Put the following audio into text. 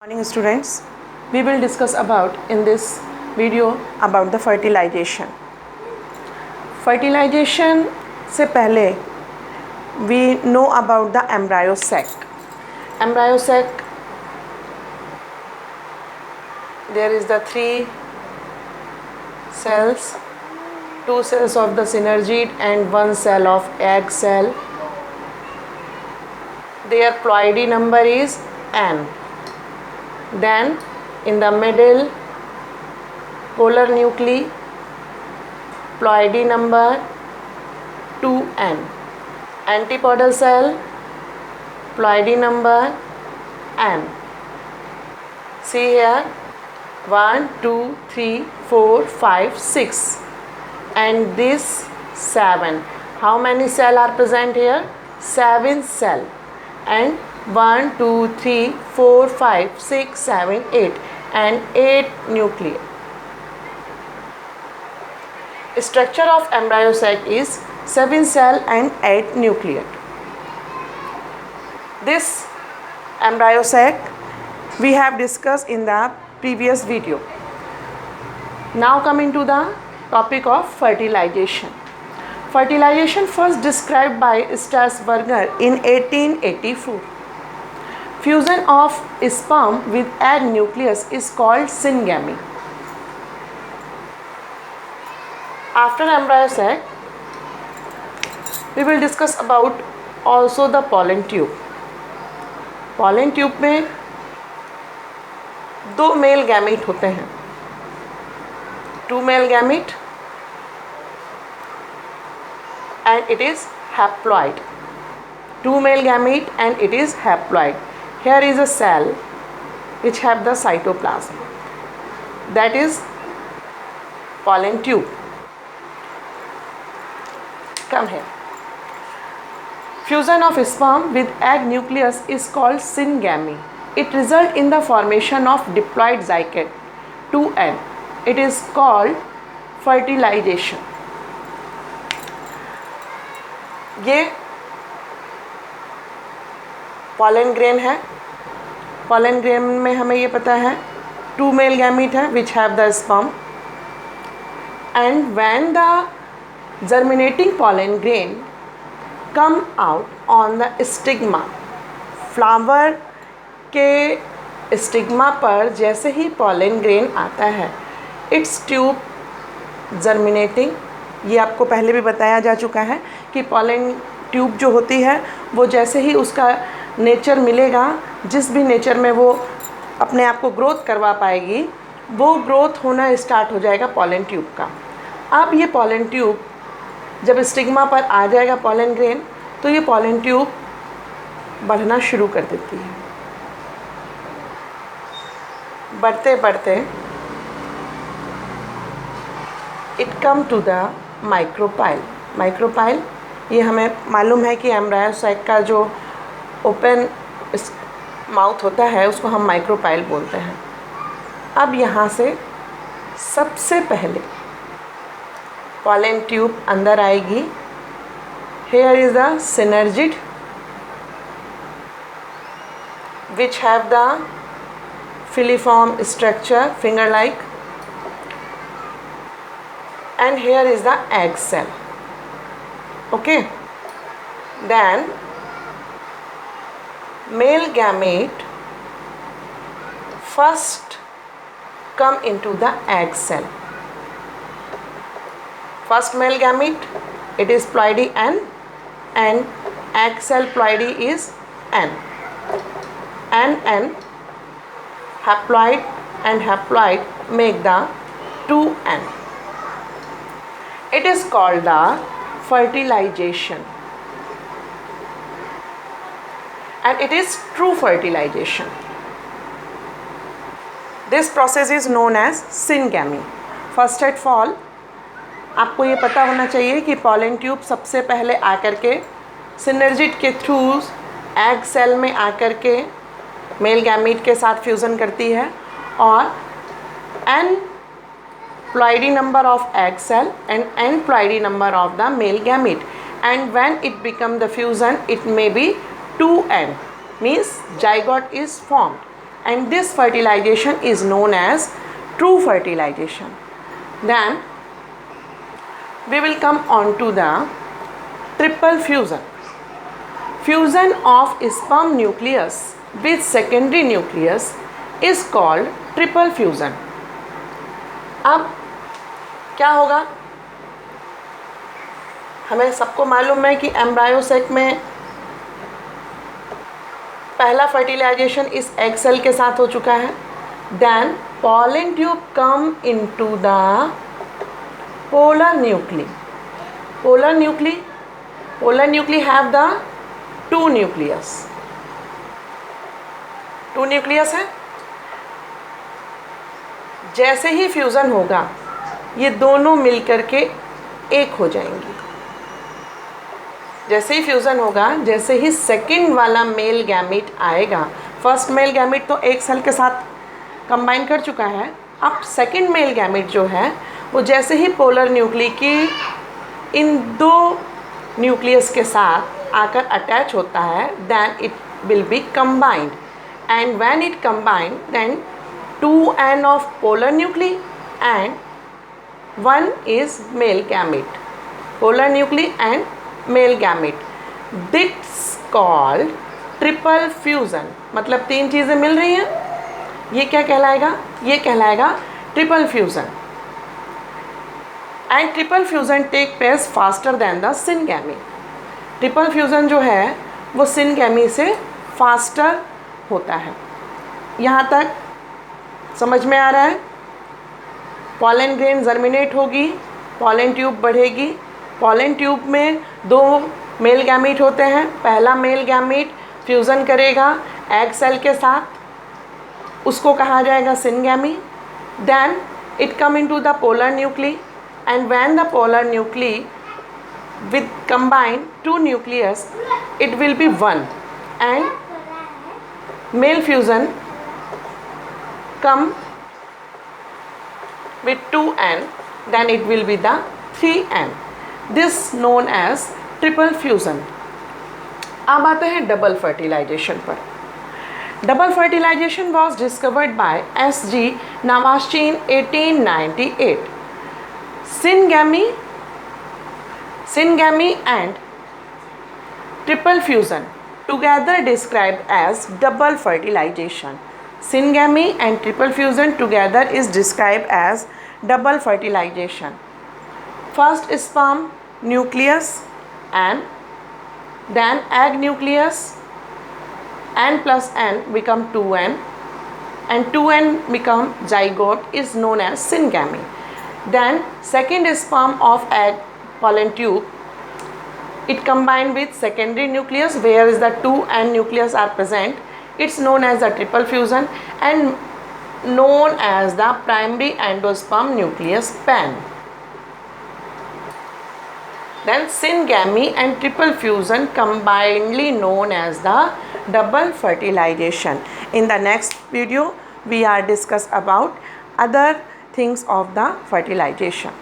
Morning students, we will discuss about in this video about the fertilization. Fertilization से पहले we know about the embryo sac. Embryo sac, there is the 3 cells, 2 cells of the synergid and 1 cell of egg cell. Their ploidy number is n. Then in the middle, polar nuclei, ploidy number 2n. Antipodal cell, ploidy number n. See here, 1, 2, 3, 4, 5, 6, and this 7. How many cells are present here? 7 cells. And 1, 2, 3, 4, 5, 6, 7, 8 and 8 nuclei. Structure of embryo sac is 7 cell and 8 nuclei. This embryo sac we have discussed in the previous video. Now coming to the topic of fertilization. Fertilization first described by Strasburger in 1884. Fusion of sperm with egg nucleus is called syngamy. After embryo sac, we will discuss about also the pollen tube. Pollen tube में 2 mail gamete होते हैं. 2 male gamete and it is haploid. 2 male gamete and it is haploid. Here is a cell which have the cytoplasm, that is pollen tube. Come here. Fusion of sperm with egg nucleus is called syngamy. It results in the formation of diploid zygote 2n. It is called fertilization. ये pollen grain है. Pollen grain में हमें ये पता है 2 male gamete है which have the sperm, and when the germinating pollen grain come out on the stigma, flower के stigma पर जैसे ही pollen grain आता है, its tube germinating. ये आपको पहले भी बताया जा चुका है कि pollen tube जो होती है वो जैसे ही उसका नेचर मिलेगा, जिस भी नेचर में वो अपने आप को ग्रोथ करवा पाएगी, वो ग्रोथ होना स्टार्ट हो जाएगा pollen tube का. अब ये pollen tube जब स्टिग्मा पर आ जाएगा pollen grain, तो ये pollen tube बढ़ना शुरू कर देती है. बढ़ते बढ़ते it come to the micropyle. Micropyle ये हमें मालूम है कि एम्ब्रायो सैक का जो ओपन माउथ होता है उसको हम माइक्रोपाइल बोलते हैं. अब यहाँ से सबसे पहले pollen ट्यूब अंदर आएगी. Here is the synergid which have the filiform structure finger like, and here is the egg cell. Okay, then male gamete first come into the egg cell. First male gamete, it is ploidy n, and egg cell ploidy is n. N haploid and haploid make the 2n. It is called the fertilization, and it is true fertilization. This process is known as syngamy. First at all, आपको ये पता होना चाहिए कि pollen tube सबसे पहले आकर के synergid के थ्रू एग सेल में आकर के मेल गैमीट के साथ फ्यूज़न करती है, और n ploidy number of egg cell and n ploidy number of the male gamete, and when it become the fusion, it may be 2n, means zygote is formed, and this fertilization is known as true fertilization. Then we will come on to the triple fusion. Fusion of sperm nucleus with secondary nucleus is called triple fusion. अब क्या होगा, हमें सबको मालूम है कि embryo सेक में पहला फर्टिलाइजेशन इस एग सेल के साथ हो चुका है. Then pollen tube come into the polar nuclei. Polar nuclei have the two nucleus. है. जैसे ही फ्यूज़न होगा ये दोनों मिलकर के एक हो जाएंगी. जैसे ही फ्यूज़न होगा, जैसे ही सेकंड वाला मेल गैमीट आएगा, फर्स्ट मेल गैमीट तो एक सेल के साथ कंबाइन कर चुका है. अब सेकंड मेल गैमीट जो है वो जैसे ही पोलर न्यूक्ली की इन दो न्यूक्लियस के साथ आकर अटैच होता है, then it will be combined, and when it combined then 2n of polar nuclei and 1 is male gamete. Polar nuclei and male gamete. This called triple fusion. मतलब तीन चीज़ें मिल रही हैं. ये क्या कहलाएगा? ये कहलाएगा triple fusion. And triple fusion take place faster than the syngamy. Triple fusion जो है वो syngamy से faster होता है. यहाँ तक समझ में आ रहा है? पॉलन ग्रेन जर्मिनेट होगी, पॉलन ट्यूब बढ़ेगी. पॉलन ट्यूब में दो मेल गैमीट होते हैं. पहला मेल गैमीट फ्यूज़न करेगा एग सेल के साथ, उसको कहा जाएगा syngamy. Then it come into the polar nuclei, and when the polar nuclei with combine two nucleus it will be 1, and male fusion come with 2n, then it will be the 3n. This known as triple fusion. अब आते हैं double fertilization पर. Double fertilization was discovered by S.G. Navaschi in 1898. Syngamy and triple fusion together described as double fertilization. Syngamy and triple fusion together is described as double fertilization. First sperm nucleus and then egg nucleus, n plus n become 2n, and 2n become zygote is known as syngamy. Then second sperm of egg pollen tube, it combined with secondary nucleus where is the 2n nucleus are present. It's known as the triple fusion and known as the primary endosperm nucleus PEN. Then syngamy and triple fusion combinedly known as the double fertilization. In the next video we are discuss about other things of the fertilization.